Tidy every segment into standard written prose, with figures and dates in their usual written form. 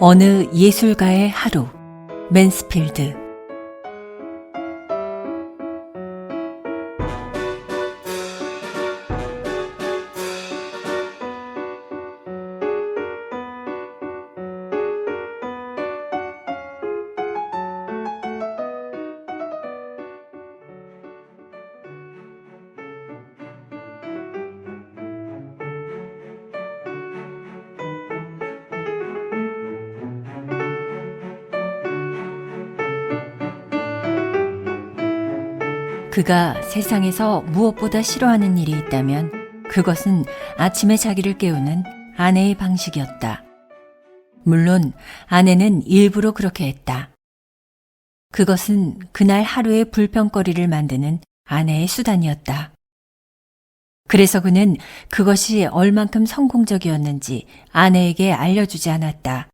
어느 예술가의 하루, 맨스필드. 그가 세상에서 무엇보다 싫어하는 일이 있다면 그것은 아침에 자기를 깨우는 아내의 방식이었다. 물론 아내는 일부러 그렇게 했다. 그것은 그날 하루의 불평거리를 만드는 아내의 수단이었다. 그래서 그는 그것이 얼만큼 성공적이었는지 아내에게 알려주지 않았다.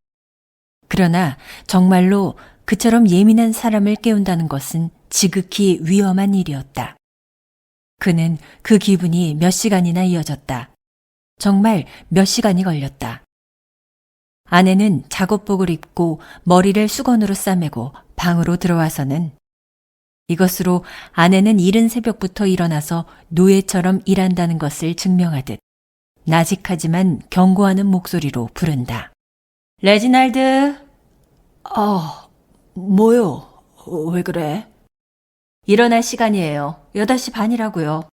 그러나 정말로 그처럼 예민한 사람을 깨운다는 것은 지극히 위험한 일이었다. 그는 그 기분이 몇 시간이나 이어졌다. 정말 몇 시간이 걸렸다. 아내는 작업복을 입고 머리를 수건으로 싸매고 방으로 들어와서는 이것으로 아내는 이른 새벽부터 일어나서 노예처럼 일한다는 것을 증명하듯 나직하지만 경고하는 목소리로 부른다. 레지날드! 뭐요? 왜 그래? 일어날 시간이에요. 8시 반이라고요.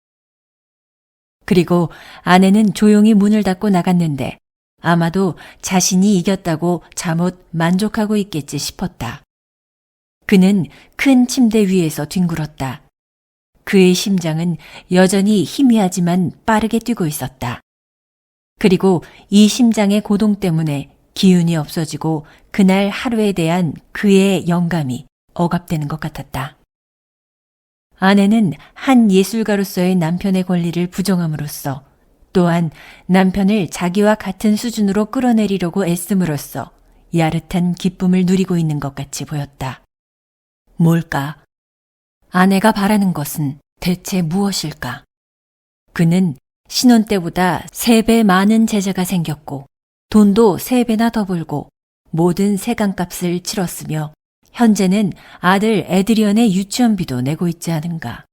그리고 아내는 조용히 문을 닫고 나갔는데 아마도 자신이 이겼다고 잠옷 만족하고 있겠지 싶었다. 그는 큰 침대 위에서 뒹굴었다. 그의 심장은 여전히 희미하지만 빠르게 뛰고 있었다. 그리고 이 심장의 고동 때문에 기운이 없어지고 그날 하루에 대한 그의 영감이 억압되는 것 같았다. 아내는 한 예술가로서의 남편의 권리를 부정함으로써 또한 남편을 자기와 같은 수준으로 끌어내리려고 애씀으로써 야릇한 기쁨을 누리고 있는 것 같이 보였다. 뭘까? 아내가 바라는 것은 대체 무엇일까? 그는 신혼 때보다 3배 많은 제자가 생겼고 돈도 3배나 더 벌고 모든 세간값을 치렀으며 현재는 아들 에드리언의 유치원비도 내고 있지 않은가.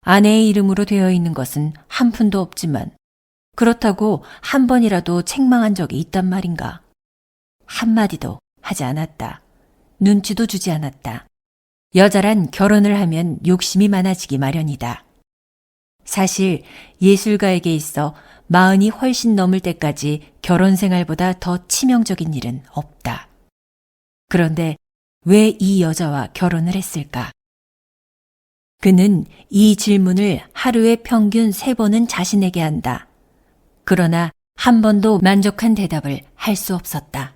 아내의 이름으로 되어 있는 것은 한 푼도 없지만 그렇다고 한 번이라도 책망한 적이 있단 말인가. 한마디도 하지 않았다. 눈치도 주지 않았다. 여자란 결혼을 하면 욕심이 많아지기 마련이다. 사실 예술가에게 있어 40이 훨씬 넘을 때까지 결혼 생활보다 더 치명적인 일은 없다. 그런데 왜 이 여자와 결혼을 했을까? 그는 이 질문을 하루에 평균 3번은 자신에게 한다. 그러나 한 번도 만족한 대답을 할 수 없었다.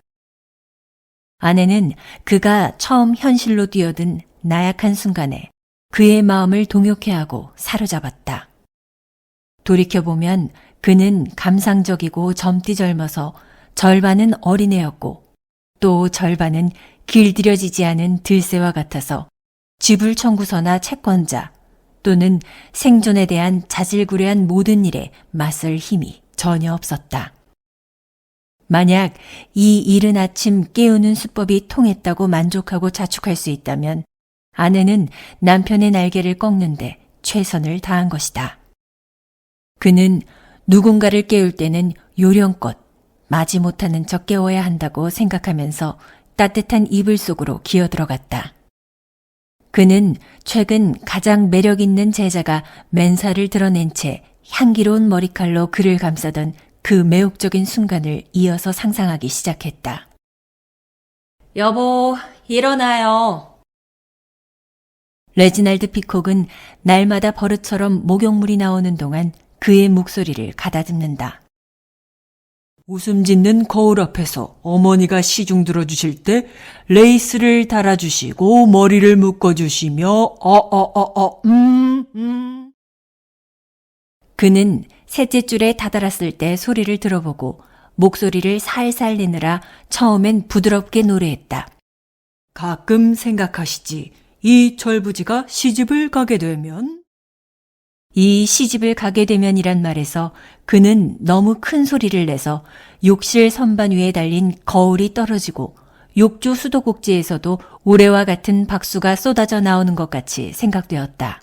아내는 그가 처음 현실로 뛰어든 나약한 순간에 그의 마음을 동요케 하고 사로잡았다. 돌이켜보면 그는 감상적이고 젊디 젊어서 절반은 어린애였고 또 절반은 길들여지지 않은 들새와 같아서 쥐불청구서나 채권자 또는 생존에 대한 자질구레한 모든 일에 맞설 힘이 전혀 없었다. 만약 이 이른 아침 깨우는 수법이 통했다고 만족하고 자축할 수 있다면 아내는 남편의 날개를 꺾는데 최선을 다한 것이다. 그는 누군가를 깨울 때는 요령껏 마지못하는 척 깨워야 한다고 생각하면서 따뜻한 이불 속으로 기어들어갔다. 그는 최근 가장 매력 있는 제자가 맨살을 드러낸 채 향기로운 머리칼로 그를 감싸던 그 매혹적인 순간을 이어서 상상하기 시작했다. 여보, 일어나요. 레지날드 피콕은 날마다 버릇처럼 목욕물이 나오는 동안 그의 목소리를 가다듬는다. 웃음 짓는 거울 앞에서 어머니가 시중 들어주실 때 레이스를 달아주시고 머리를 묶어주시며 그는 셋째 줄에 다다랐을 때 소리를 들어보고 목소리를 살살 내느라 처음엔 부드럽게 노래했다. 가끔 생각하시지. 이 철부지가 시집을 가게 되면? 이 시집을 가게 되면이란 말에서 그는 너무 큰 소리를 내서 욕실 선반 위에 달린 거울이 떨어지고 욕조 수도꼭지에서도 올해와 같은 박수가 쏟아져 나오는 것 같이 생각되었다.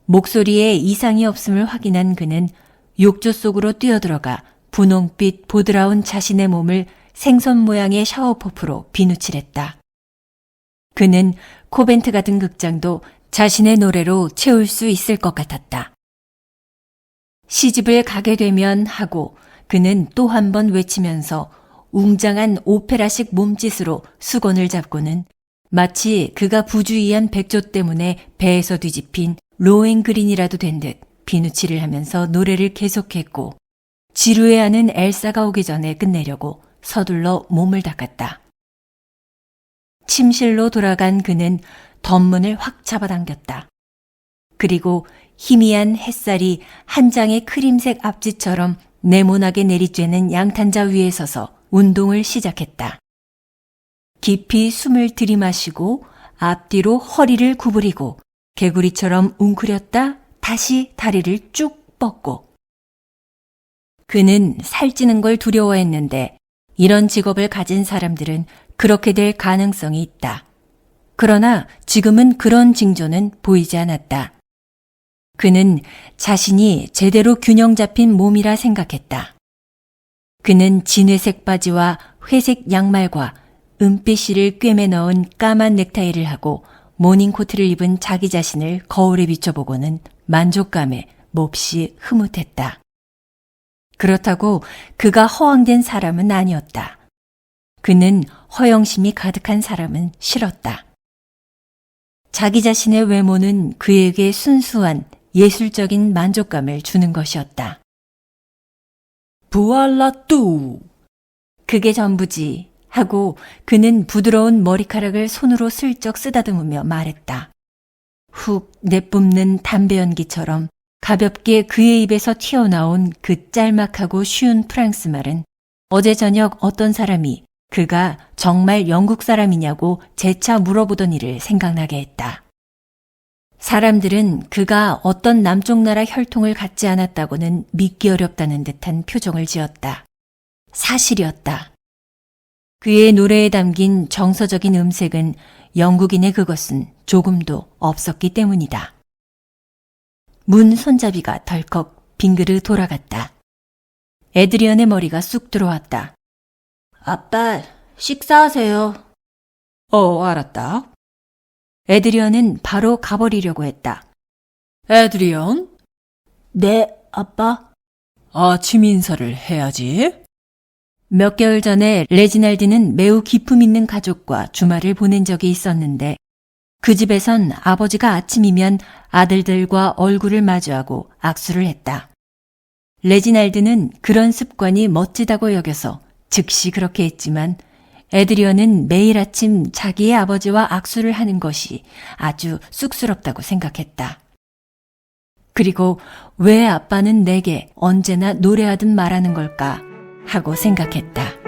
목소리에 이상이 없음을 확인한 그는 욕조 속으로 뛰어들어가 분홍빛 보드라운 자신의 몸을 생선 모양의 샤워퍼프로 비누칠했다. 그는 코벤트 가든 극장도 자신의 노래로 채울 수 있을 것 같았다. 시집을 가게 되면 하고 그는 또 한 번 외치면서 웅장한 오페라식 몸짓으로 수건을 잡고는 마치 그가 부주의한 백조 때문에 배에서 뒤집힌 로엔그린이라도 된 듯 비누칠을 하면서 노래를 계속했고 지루해하는 엘사가 오기 전에 끝내려고 서둘러 몸을 닦았다. 침실로 돌아간 그는 덧문을 확 잡아당겼다. 그리고 희미한 햇살이 한 장의 크림색 앞지처럼 네모나게 내리쬐는 양탄자 위에 서서 운동을 시작했다. 깊이 숨을 들이마시고 앞뒤로 허리를 구부리고 개구리처럼 웅크렸다 다시 다리를 쭉 뻗고. 그는 살찌는 걸 두려워했는데 이런 직업을 가진 사람들은 그렇게 될 가능성이 있다. 그러나 지금은 그런 징조는 보이지 않았다. 그는 자신이 제대로 균형 잡힌 몸이라 생각했다. 그는 진회색 바지와 회색 양말과 은빛 실을 꿰매 넣은 까만 넥타이를 하고 모닝코트를 입은 자기 자신을 거울에 비춰보고는 만족감에 몹시 흐뭇했다. 그렇다고 그가 허황된 사람은 아니었다. 그는 허영심이 가득한 사람은 싫었다. 자기 자신의 외모는 그에게 순수한 예술적인 만족감을 주는 것이었다. 부알라뚜! 그게 전부지 하고 그는 부드러운 머리카락을 손으로 슬쩍 쓰다듬으며 말했다. 훅 내뿜는 담배 연기처럼 가볍게 그의 입에서 튀어나온 그 짤막하고 쉬운 프랑스 말은 어제 저녁 어떤 사람이 그가 정말 영국 사람이냐고 재차 물어보던 일을 생각나게 했다. 사람들은 그가 어떤 남쪽 나라 혈통을 갖지 않았다고는 믿기 어렵다는 듯한 표정을 지었다. 사실이었다. 그의 노래에 담긴 정서적인 음색은 영국인의 그것은 조금도 없었기 때문이다. 문 손잡이가 덜컥 빙그르 돌아갔다. 에드리언의 머리가 쑥 들어왔다. 아빠, 식사하세요. 알았다. 에드리언은 바로 가버리려고 했다. 에드리언? 네, 아빠. 아침 인사를 해야지. 몇 개월 전에 레지날드는 매우 기품 있는 가족과 주말을 보낸 적이 있었는데 그 집에선 아버지가 아침이면 아들들과 얼굴을 마주하고 악수를 했다. 레지날드는 그런 습관이 멋지다고 여겨서 즉시 그렇게 했지만 에드리언은 매일 아침 자기의 아버지와 악수를 하는 것이 아주 쑥스럽다고 생각했다. 그리고 왜 아빠는 내게 언제나 노래하듯 말하는 걸까 하고 생각했다.